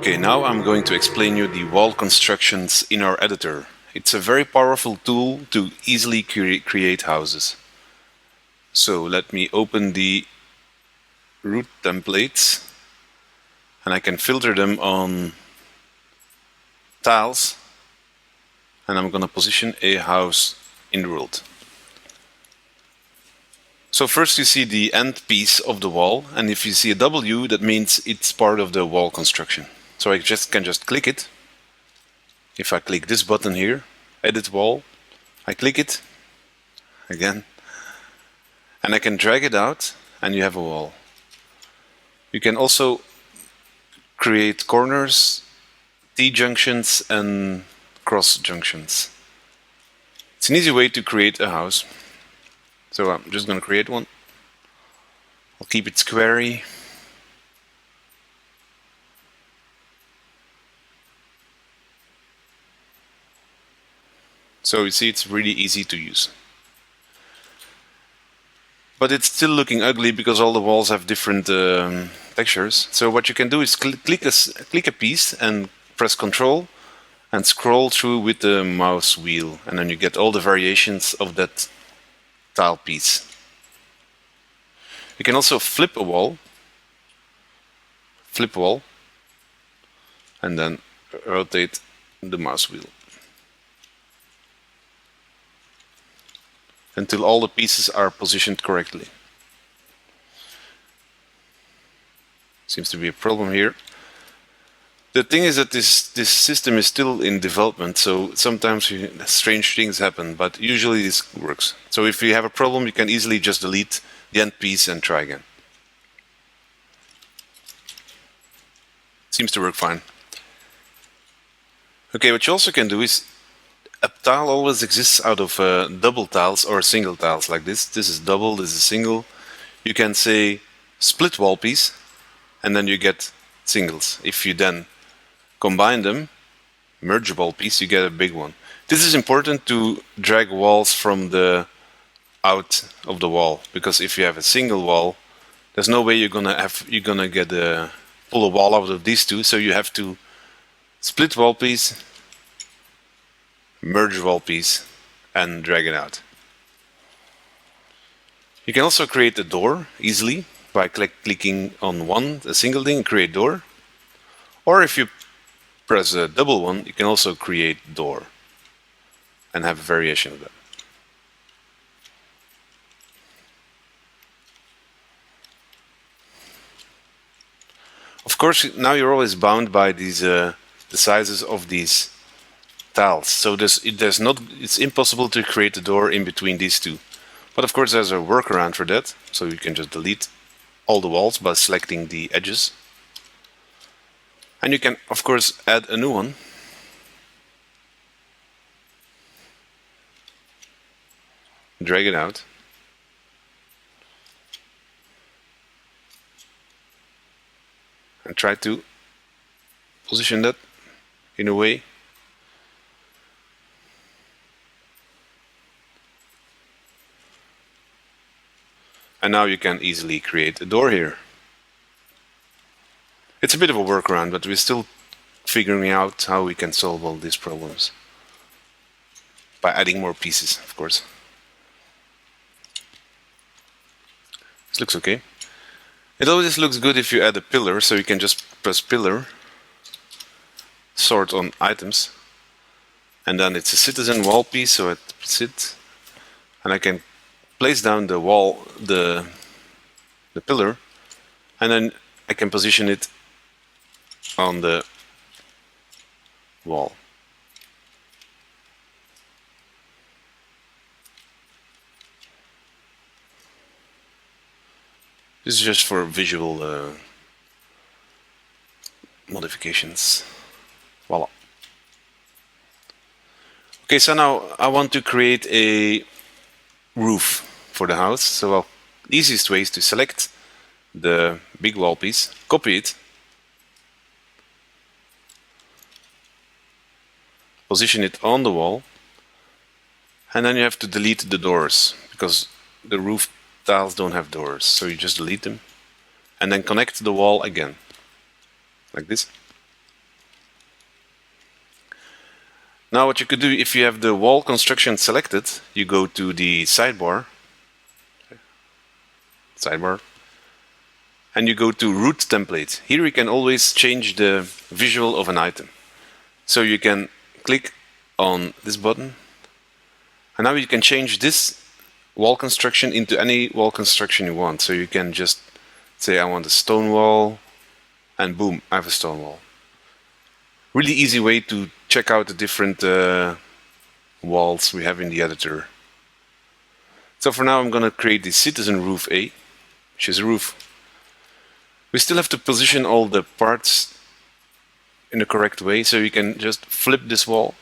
Okay, now I'm going to explain you the wall constructions in our editor. It's a very powerful tool to easily create houses. So let me open the root templates and I can filter them on tiles, and I'm going to position a house in the world. So first you see the end piece of the wall, and if you see a W, that means it's part of the wall construction. So I can just click it. If I click this button here, edit wall, I click it again, and I can drag it out, and you have a wall. You can also create corners, T-junctions, and cross junctions. It's an easy way to create a house. So I'm just going to create one. I'll keep it squarey. So you see, it's really easy to use. But it's still looking ugly because all the walls have different textures. So what you can do is click a piece and press Ctrl and scroll through with the mouse wheel, and then you get all the variations of that tile piece. You can also flip wall, and then rotate the mouse wheel until all the pieces are positioned correctly. Seems to be a problem here. The thing is that this system is still in development, so sometimes strange things happen, but usually this works. So if you have a problem, you can easily just delete the end piece and try again. Seems to work fine. Okay, what you also can do is, a tile always exists out of double tiles or single tiles like this. This is double, this is single. You can say split wall piece, and then you get singles. If you then combine them, merge wall piece, you get a big one. This is important to drag walls from the out of the wall, because if you have a single wall, there's no way you're gonna get pull a wall out of these two. So you have to split wall piece, merge wall piece, and drag it out. You can also create a door easily by clicking on a single thing, create door. Or if you press a double one, you can also create door and have a variation of that. Of course, now you're always bound by these the sizes of these tiles. So it's impossible to create a door in between these two. But of course, there's a workaround for that. So you can just delete all the walls by selecting the edges. And you can, of course, add a new one. Drag it out. And try to position that in a way. And now you can easily create a door here. It's a bit of a workaround, but we're still figuring out how we can solve all these problems. By adding more pieces, of course. This looks okay. It always looks good if you add a pillar, so you can just press pillar, sort on items, and then it's a citizen wall piece, so it's it. And I can place down the wall, the pillar, and then I can position it on the wall. This is just for visual modifications. Voila. Okay, so now I want to create a roof for the house. So the easiest way is to select the big wall piece, copy it, position it on the wall, and then you have to delete the doors because the roof tiles don't have doors, so you just delete them and then connect the wall again like this. Now what you could do, if you have the wall construction selected, you go to the sidebar, and you go to root template. Here you can always change the visual of an item. So you can click on this button, and now you can change this wall construction into any wall construction you want. So you can just say I want a stone wall, and boom, I have a stone wall. Really easy way to check out the different walls we have in the editor. So for now I'm going to create the citizen roof A, which is a roof. We still have to position all the parts in the correct way, so you can just flip this wall,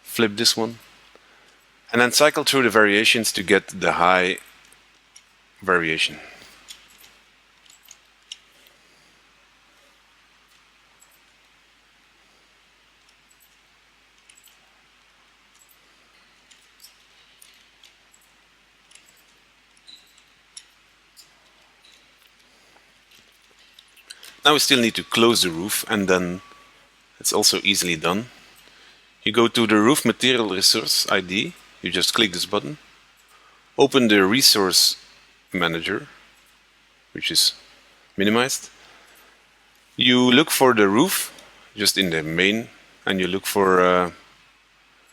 flip this one, and then cycle through the variations to get the high variation. Now we still need to close the roof, and then it's also easily done. You go to the Roof Material Resource ID, you just click this button, open the Resource Manager, which is minimized. You look for the roof, just in the main, and you look for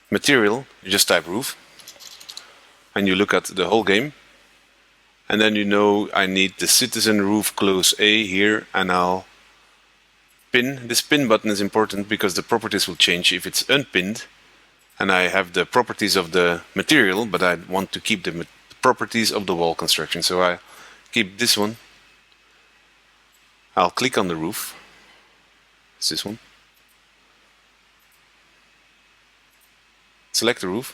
material, you just type roof, and you look at the whole game. And then you know I need the citizen roof close A here, and I'll pin. This pin button is important because the properties will change if it's unpinned. And I have the properties of the material, but I want to keep the properties of the wall construction. So I keep this one. I'll click on the roof. It's this one. Select the roof.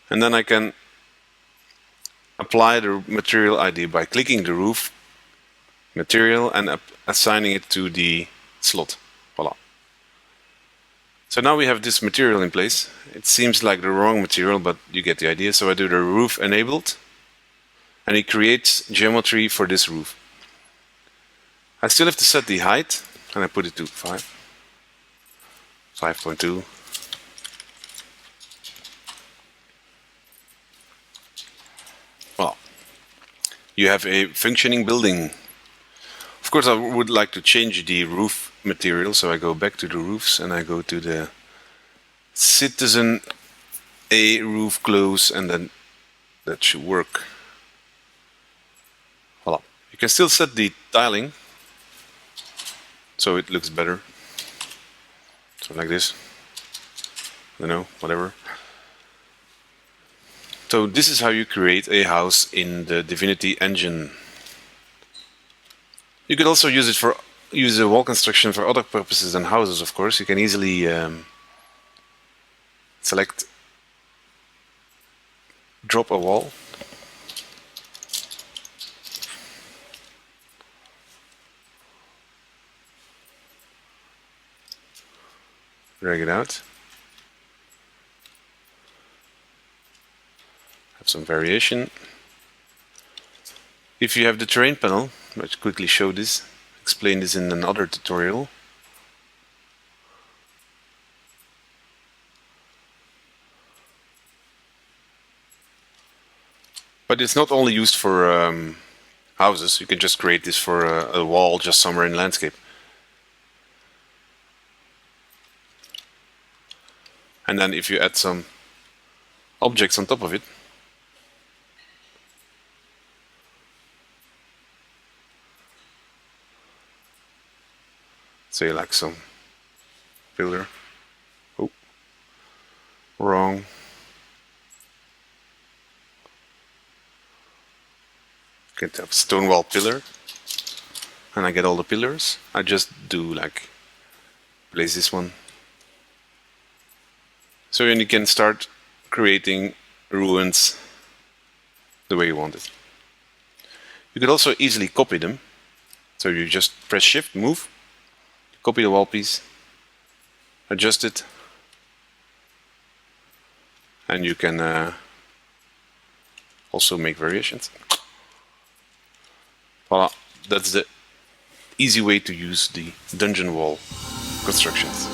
And then I can apply the material ID by clicking the roof material and assigning it to the slot. Voila. So now we have this material in place. It seems like the wrong material, but you get the idea. So I do the roof enabled, and it creates geometry for this roof. I still have to set the height, and I put it to 5.2. Well, you have a functioning building. Of course, I would like to change the roof material, so I go back to the roofs and I go to the citizen A roof close, and then that should work. Voila. You can still set the tiling so it looks better. So like this. I don't know, whatever. So this is how you create a house in the Divinity engine. You could also use a wall construction for other purposes than houses, of course. You can easily select drop a wall. Drag it out. Have some variation. If you have the terrain panel, let's quickly show this, explain this in another tutorial. But it's not only used for houses. You can just create this for a wall just somewhere in landscape. And then if you add some objects on top of it, say like some pillar. Oh, wrong. Get a stone wall pillar, and I get all the pillars. I just do like place this one. So then you can start creating ruins the way you want it. You could also easily copy them. So you just press Shift, move, copy the wall piece, adjust it, and you can also make variations. Voila, that's the easy way to use the dungeon wall constructions.